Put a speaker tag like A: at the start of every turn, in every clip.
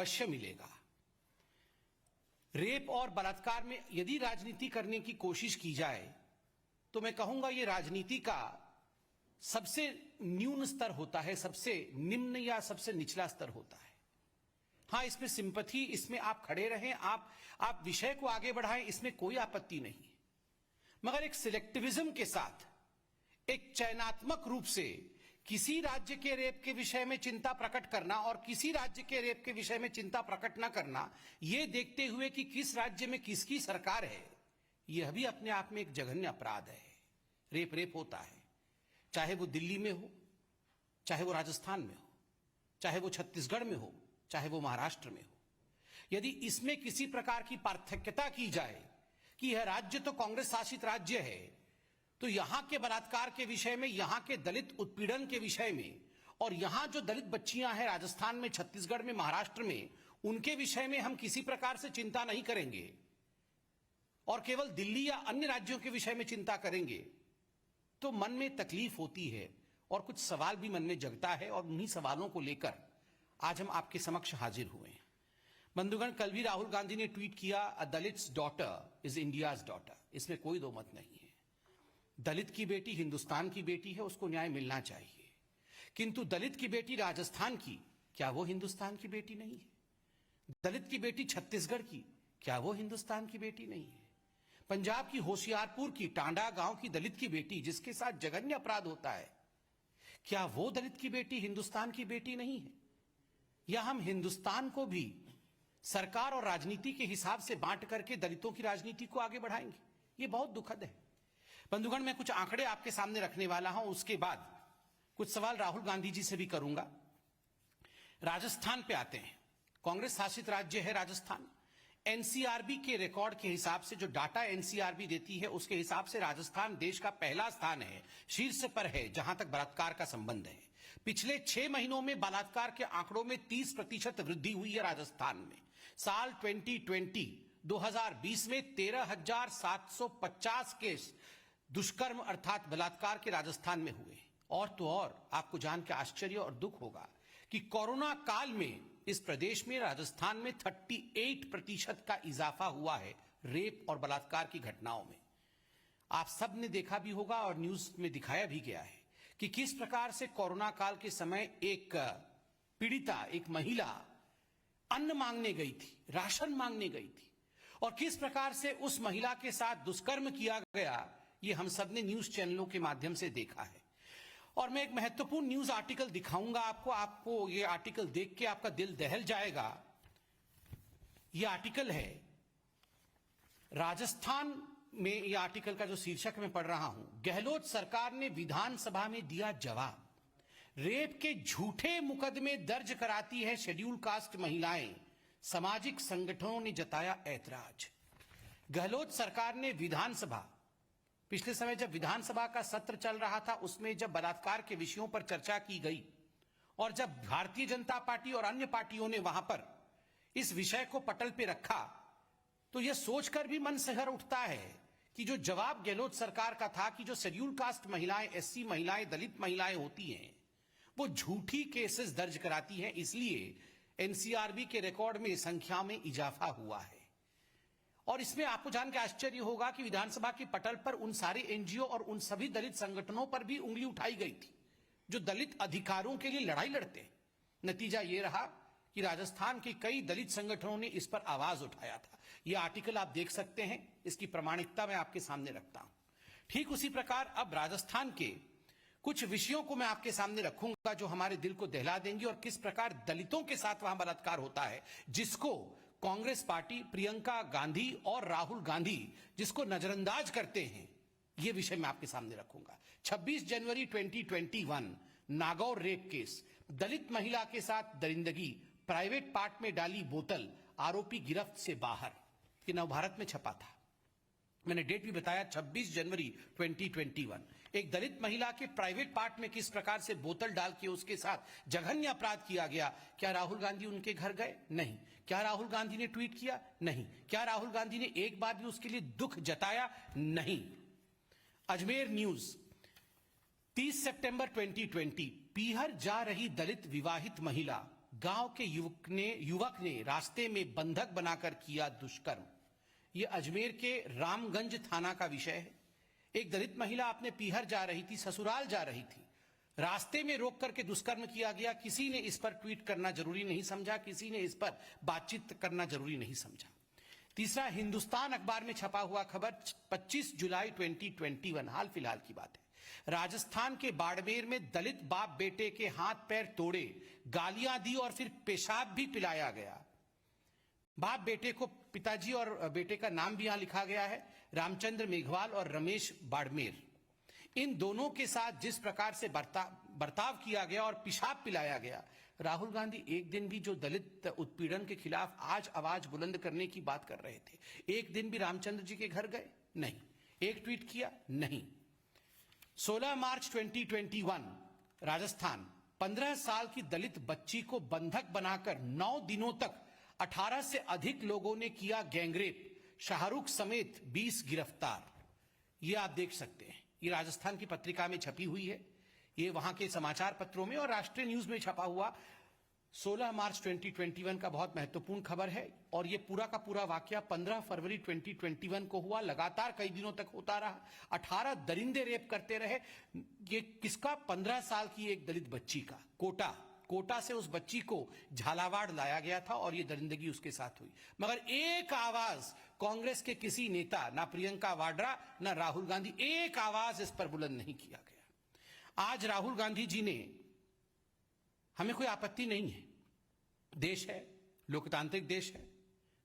A: अवश्य मिलेगा। रेप और बलात्कार में यदि राजनीति करने की कोशिश की जाए तो मैं कहूंगा ये राजनीति का सबसे न्यून स्तर होता है, सबसे निम्न या सबसे निचला स्तर होता है। हां, इसमें सिंपैथी, इसमें आप खड़े रहें, आप विषय को आगे बढ़ाएं, इसमें कोई आपत्ति नहीं है। मगर एक सिलेक्टिविज्म के साथ, एक चयनात्मक रूप से किसी राज्य के रेप के विषय में चिंता प्रकट करना और किसी राज्य के रेप के विषय में चिंता प्रकट न करना, यह देखते हुए कि किस राज्य में किसकी सरकार है, यह भी अपने आप में एक जघन्य अपराध है। रेप होता है, चाहे वो दिल्ली में हो, चाहे वो राजस्थान में हो, चाहे वो छत्तीसगढ़ में हो, चाहे वो महाराष्ट्र में हो। यदि इसमें किसी प्रकार की पार्थक्यता की जाए कि यह राज्य तो कांग्रेस शासित राज्य है, तो यहां के बलात्कार के विषय में, यहां के दलित उत्पीड़न के विषय में और यहां जो दलित बच्चियां हैं राजस्थान में, छत्तीसगढ़ में, महाराष्ट्र में, उनके विषय में हम किसी प्रकार से चिंता नहीं करेंगे और केवल दिल्ली या अन्य राज्यों के विषय में चिंता करेंगे, तो मन में तकलीफ होती है और कुछ सवाल भी मन में जगता है। और उन्हीं सवालों को लेकर आज हम आपके समक्ष हाजिर हुए हैं। बंधुगण, कल भी राहुल गांधी ने ट्वीट किया, a Dalit's daughter is India's daughter. इसमें कोई दो मत नहीं है। दलित की बेटी हिंदुस्तान की बेटी है, उसको न्याय मिलना चाहिए। किंतु दलित की बेटी राजस्थान की, क्या वो हिंदुस्तान की बेटी नहीं है? दलित की बेटी छत्तीसगढ़ की, क्या वो हिंदुस्तान की बेटी नहीं है? पंजाब की होशियारपुर की, टांडा गांव की दलित की बेटी जिसके साथ जघन्य अपराध होता है, क्या वो दलित की बेटी हिंदुस्तान की बेटी नहीं है? या हम हिंदुस्तान को भी सरकार और राजनीति के हिसाब से बांट करके दलितों की राजनीति को आगे बढ़ाएंगे? ये बहुत दुखद है। बंधुगण, मैं कुछ आंकड़े आपके सामने रखने वाला हूं, उसके बाद कुछ सवाल राहुल गांधी जी से भी करूंगा। राजस्थान पे आते हैं। कांग्रेस शासित राज्य है राजस्थान। एनसीआरबी के रिकॉर्ड के हिसाब से, जो डाटा एनसीआरबी देती है उसके हिसाब से राजस्थान देश का पहला स्थान है, शीर्ष पर है जहां तक बलात्कार का संबंध है। पिछले 6 महीनों में बलात्कार के आंकड़ों में 30% वृद्धि हुई है राजस्थान में। साल 2020 में 13,750 केस दुष्कर्म अर्थात बलात्कार के राजस्थान में हुए। और तो और आपको जान के आश्चर्य और दुख होगा कि कोरोना काल में इस प्रदेश में, राजस्थान में 38% का इजाफा हुआ है रेप और बलात्कार की घटनाओं में। आप सब ने देखा भी होगा और न्यूज में दिखाया भी गया है कि किस प्रकार से कोरोना काल के समय एक पीड़िता, एक महिला अन्न मांगने गई थी, राशन मांगने गई थी, और किस प्रकार से उस महिला के साथ दुष्कर्म किया गया, ये हम सब ने न्यूज चैनलों के माध्यम से देखा है। और मैं एक महत्वपूर्ण न्यूज आर्टिकल दिखाऊंगा आपको ये आर्टिकल देख के आपका दिल दहल जाएगा। ये आर्टिकल है राजस्थान में, ये आर्टिकल का जो शीर्षक मैं पढ़ रहा हूं, गहलोत सरकार ने विधानसभा में दिया जवाब। रेप के झूठे मुकदमे दर्ज कराती है शेड्यूल कास्ट महिलाएं, सामाजिक संगठनों ने जताया ऐतराज। गहलोत सरकार ने विधानसभा, पिछले समय जब विधानसभा का सत्र चल रहा था, उसमें जब बलात्कार के विषयों पर चर्चा की गई और जब भारतीय जनता पार्टी और अन्य पार्टियों ने वहां पर इस विषय को पटल पे रखा, तो यह सोचकर भी मन सिहर उठता है कि जो जवाब गहलोत सरकार का था कि जो शेड्यूल कास्ट महिलाएं, एससी महिलाएं, दलित महिलाएं होती हैं, वो झूठी केसेस दर्ज कराती हैं, इसलिए एनसीआरबी के रिकॉर्ड में संख्या में इजाफा हुआ है। और इसमें आपको जान के आश्चर्य होगा कि विधानसभा के पटल पर उन सारे एनजीओ और उन सभी दलित संगठनों पर भी उंगली उठाई गई थी जो दलित अधिकारों के लिए लड़ाई लड़ते हैं। नतीजा यह रहा कि राजस्थान के कई दलित संगठनों ने इस पर आवाज उठाया था। यह आर्टिकल आप देख सकते हैं, इसकी प्रामाणिकता मैं आपके सामने रखता हूं। ठीक उसी प्रकार अब राजस्थान के कुछ विषयों को मैं आपके सामने रखूंगा जो हमारे दिल को दहला देंगे और किस प्रकार दलितों के साथ वहां बलात्कार होता है, जिसको कांग्रेस पार्टी, प्रियंका गांधी और राहुल गांधी जिसको नजरअंदाज करते हैं, यह विषय मैं आपके सामने रखूंगा। 26 जनवरी 2021 नागौर रेप केस, दलित महिला के साथ दरिंदगी, प्राइवेट पार्ट में डाली बोतल, आरोपी गिरफ्त से बाहर। कि नवभारत में छपा था, मैंने डेट भी बताया 26 जनवरी 2021। एक दलित महिला के प्राइवेट पार्ट में किस प्रकार से बोतल डाल के उसके साथ जघन्य अपराध किया गया। क्या राहुल गांधी उनके घर गए? नहीं। क्या राहुल गांधी ने ट्वीट किया? नहीं। क्या राहुल गांधी ने एक बार भी उसके लिए दुख जताया? नहीं। अजमेर न्यूज 30 सितंबर 2020, पीहर जा रही दलित विवाहित महिला गांव के युवक ने रास्ते में बंधक बनाकर किया दुष्कर्म। यह अजमेर के रामगंज थाना का विषय है। एक दलित महिला अपने पीहर जा रही थी, ससुराल जा रही थी, रास्ते में रोक करके दुष्कर्म किया गया। किसी ने इस पर ट्वीट करना जरूरी नहीं समझा, किसी ने इस पर बातचीत करना जरूरी नहीं समझा। तीसरा, हिंदुस्तान अखबार में छपा हुआ खबर 25 जुलाई 2021, हाल फिलहाल की बात है। राजस्थान के बाड़मेर में दलित बाप बेटे के हाथ पैर तोड़े, गालियां दी और फिर पेशाब भी पिलाया गया। बाप बेटे को, पिताजी और बेटे का नाम भी यहां लिखा गया है, रामचंद्र मेघवाल और रमेश बाड़मेर। इन दोनों के साथ जिस प्रकार से बर्ताव किया गया और पेशाब पिलाया गया, राहुल गांधी एक दिन भी जो दलित उत्पीड़न के खिलाफ आज आवाज बुलंद करने की बात कर रहे थे, एक दिन भी रामचंद्र जी के घर गए? नहीं। एक ट्वीट किया? नहीं। 16 मार्च 2021, राजस्थान, 15 साल की दलित बच्ची को बंधक बनाकर 9 दिनों तक 18 से अधिक लोगों ने किया गैंगरेप, शाहरुख समेत 20 गिरफ्तार। ये आप देख सकते हैं, ये राजस्थान की पत्रिका में छपी हुई है, ये वहां के समाचार पत्रों में और राष्ट्रीय न्यूज में छपा हुआ 16 मार्च 2021 का बहुत महत्वपूर्ण खबर है। और ये पूरा का पूरा वाकया 15 फरवरी 2021 को हुआ, लगातार कई दिनों तक होता रहा। 18 दरिंदे रेप करते रहे। ये किसका? 15 साल की एक दलित बच्ची का। कोटा से उस बच्ची को झालावाड़ लाया गया था और ये दरिंदगी उसके साथ हुई। मगर एक आवाज कांग्रेस के किसी नेता, ना प्रियंका वाड्रा ना राहुल गांधी, एक आवाज इस पर बुलंद नहीं किया गया। आज राहुल गांधी जी ने, हमें कोई आपत्ति नहीं है, देश है, लोकतांत्रिक देश है,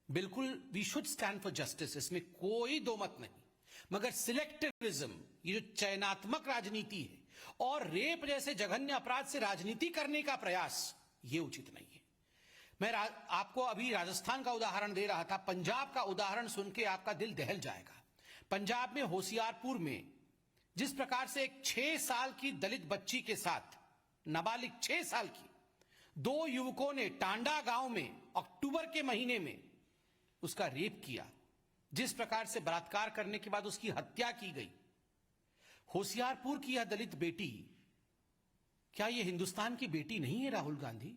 A: बिल्कुल we should stand for justice, इसमें कोई दो मत नहीं। मगर सिलेक्टिविज्म, ये जो चयनात्मक राजनीति है और रेप जैसे जघन्य अपराध से राजनीति करने का प्रयास, ये उचित नहीं है। मैं आपको अभी राजस्थान का उदाहरण दे रहा था, पंजाब का उदाहरण सुन के आपका दिल दहल जाएगा। पंजाब में होशियारपुर में जिस प्रकार से एक 6 साल की दलित बच्ची के साथ, नाबालिग 6 साल की, 2 युवकों ने टांडा गांव में अक्टूबर के महीने में उसका रेप किया, जिस प्रकार से बलात्कार करने के बाद उसकी हत्या की गई। होशियारपुर की यह दलित बेटी, क्या यह हिंदुस्तान की बेटी नहीं है राहुल गांधी?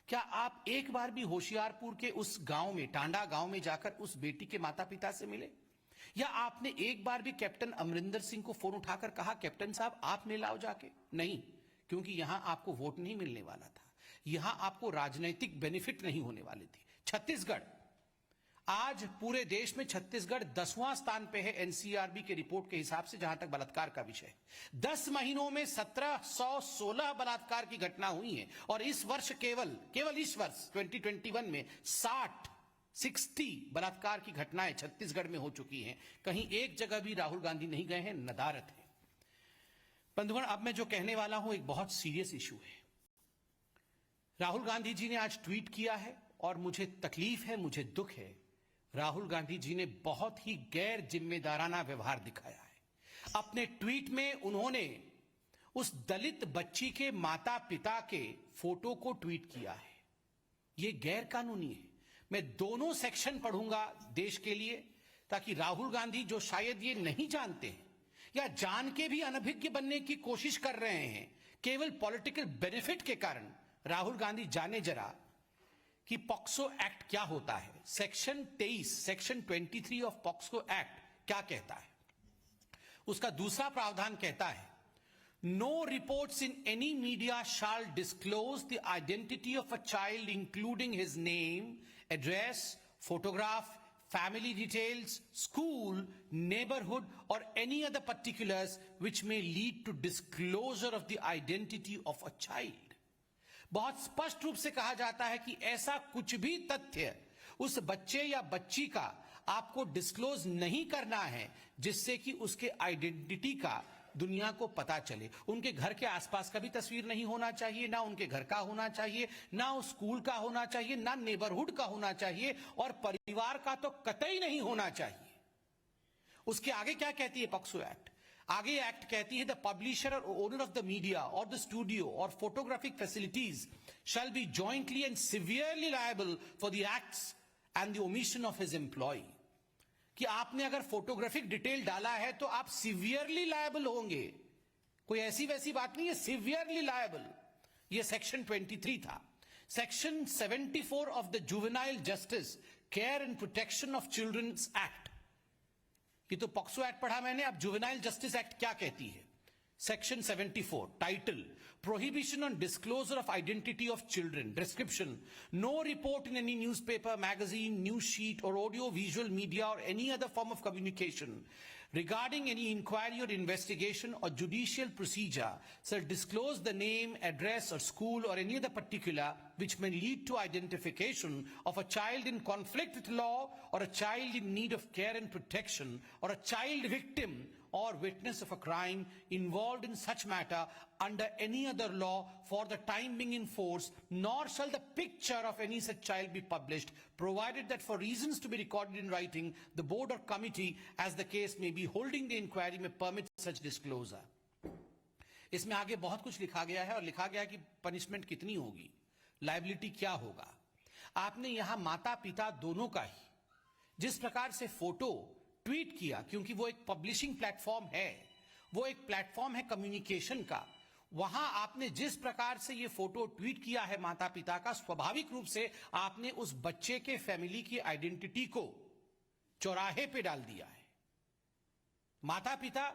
A: क्या आप एक बार भी होशियारपुर के उस गांव में, टांडा गांव में जाकर उस बेटी के माता पिता से मिले? या आपने एक बार भी कैप्टन अमरिंदर सिंह को फोन उठाकर कहा, कैप्टन साहब आप मिल आओ जाके? नहीं, क्योंकि यहां आपको वोट नहीं मिलने वाला था, यहां आपको राजनीतिक बेनिफिट नहीं होने वाली थी। छत्तीसगढ़, आज पूरे देश में छत्तीसगढ़ 10वां स्थान पे है एनसीआरबी के रिपोर्ट के हिसाब से, जहां तक बलात्कार का विषय है। 10 महीनों में 1716 बलात्कार की घटना हुई है और इस वर्ष केवल इस वर्ष 2021 में 60 बलात्कार की घटनाएं छत्तीसगढ़ में हो चुकी हैं। कहीं एक जगह भी राहुल गांधी नहीं गए हैं, नदारत है। बंधुगण, अब मैं जो कहने वाला हूं एक बहुत सीरियस इशू है। राहुल गांधी जी ने आज ट्वीट किया है और मुझे तकलीफ है, मुझे दुख है। राहुल गांधी जी ने बहुत ही गैर जिम्मेदाराना व्यवहार दिखाया है। अपने ट्वीट में उन्होंने उस दलित बच्ची के माता पिता के फोटो को ट्वीट किया है। यह गैर कानूनी है। मैं दोनों सेक्शन पढ़ूंगा देश के लिए, ताकि राहुल गांधी, जो शायद ये नहीं जानते हैं या जान के भी अनभिज्ञ बनने की कोशिश कर रहे हैं केवल पॉलिटिकल बेनिफिट के कारण, राहुल गांधी जाने जरा कि पॉक्सो एक्ट क्या होता है। सेक्शन 23 ऑफ पॉक्सो एक्ट क्या कहता है? उसका दूसरा प्रावधान कहता है, no reports in any media shall disclose the identity of a child including his name, address, photograph, family details, school, neighborhood, or any other particulars which may lead to disclosure of the identity of a child. बहुत स्पष्ट रूप से कहा जाता है कि ऐसा कुछ भी तथ्य उस बच्चे या बच्ची का आपको डिस्क्लोज नहीं करना है जिससे कि उसके आइडेंटिटी का दुनिया को पता चले। उनके घर के आसपास का भी तस्वीर नहीं होना चाहिए, ना उनके घर का होना चाहिए, ना उस स्कूल का होना चाहिए, ना नेबरहुड का होना चाहिए, और परिवार का तो कतई नहीं होना चाहिए। उसके आगे क्या कहती है पॉक्सो एक्ट? आगे एक्ट कहती है, द पब्लिशर और ओनर ऑफ द मीडिया और द स्टूडियो और photographic facilities shall be jointly and severely liable for the acts and the omission of his employ. कि आपने अगर फोटोग्राफिक डिटेल डाला है तो आप सिवियरली लायबल होंगे। कोई ऐसी वैसी बात नहीं है, सिवियरली लायबल। ये सेक्शन 23 था। Section 74 of the Juvenile Justice Care and Protection of Children's Act. ये तो पॉक्सो एक्ट पढ़ा मैंने, अब जुवेनाइल जस्टिस एक्ट क्या कहती है? Section 74, title, Prohibition on Disclosure of Identity of Children. Description, no report in any newspaper, magazine, news sheet or audio visual media or any other form of communication regarding any inquiry or investigation or judicial procedure shall disclose the name, address or school or any other particular which may lead to identification of a child in conflict with law or a child in need of care and protection or a child victim or witness of a crime involved in such matter under any other law for the time being in force, nor shall the picture of any such child be published, provided that for reasons to be recorded in writing, the board or committee, as the case may be, holding the inquiry may permit such disclosure. इसमें आगे बहुत कुछ लिखा गया है और लिखा गया कि पनिशमेंट कितनी होगी, लायबिलिटी क्या होगा. आपने यहां माता पिता दोनों का ही जिस प्रकार से फोटो ट्वीट किया, क्योंकि वो एक पब्लिशिंग प्लेटफॉर्म है, वो एक प्लेटफॉर्म है कम्युनिकेशन का, वहां आपने जिस प्रकार से ये फोटो ट्वीट किया है माता पिता का, स्वाभाविक रूप से आपने उस बच्चे के फैमिली की आइडेंटिटी को चौराहे पे डाल दिया है. माता पिता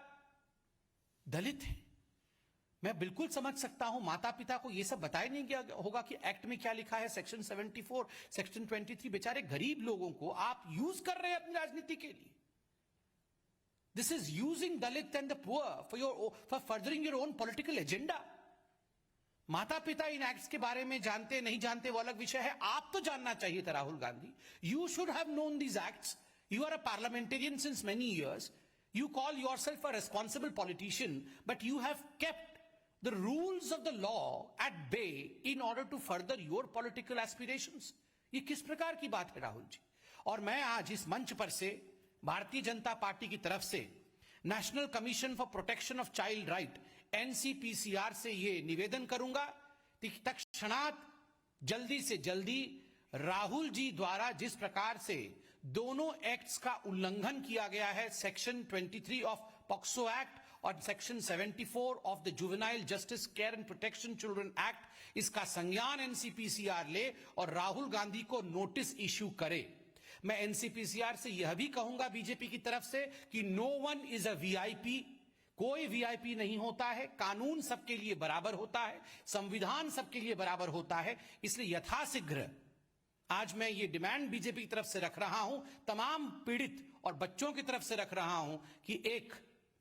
A: दलित हैं, मैं बिल्कुल समझ सकता हूं, माता पिता को यह सब बताया नहीं गया होगा कि एक्ट में क्या लिखा है. सेक्शन 74, सेक्शन 23, बेचारे गरीब लोगों को आप यूज कर रहे हैं अपनी राजनीति के लिए. This is using Dalit and the poor for furthering your own political agenda. माता पिता इन एक्ट्स के बारे में जानते नहीं जानते वो अलग विषय है. आप तो जानना चाहिए था Rahul Gandhi. You should have known these acts. You are a parliamentarian since many years. You call yourself a responsible politician, but you have kept the rules of the law at bay in order to further your political aspirations. ये किस प्रकार की बात है राहुल जी? और मैं आज इस मंच पर से भारतीय जनता पार्टी की तरफ से national commission for protection of child right NCPCR से यह निवेदन करूंगा कि तत्क्षणात जल्दी से जल्दी राहुल जी द्वारा जिस प्रकार से दोनों एक्ट्स का उल्लंघन किया गया है, सेक्शन 23 ऑफ पॉक्सो एक्ट और section 74 of the juvenile justice care and protection children act, इसका संज्ञान एनसीपीसीआर ले और राहुल गांधी को नोटिस इश्यू करे. मैं एनसीपीसीआर से यह भी कहूंगा बीजेपी की तरफ से कि no one is a VIP. कोई वीआईपी नहीं होता है. कानून सबके लिए बराबर होता है, संविधान सबके लिए बराबर होता है. इसलिए यथाशीघ्र आज मैं ये डिमांड बीजेपी की तरफ से रख रहा हूं, तमाम पीड़ित और बच्चों की तरफ से रख रहा हूं कि एक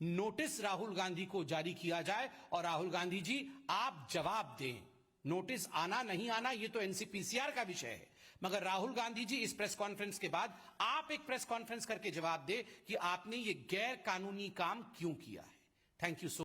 A: नोटिस राहुल गांधी को जारी किया जाए और राहुल गांधी जी आप जवाब दें. नोटिस आना नहीं आना ये तो एनसीपीसीआर का विषय है, मगर राहुल गांधी जी इस प्रेस कॉन्फ्रेंस के बाद आप एक प्रेस कॉन्फ्रेंस करके जवाब दे कि आपने ये गैर कानूनी काम क्यों किया है. Thank you so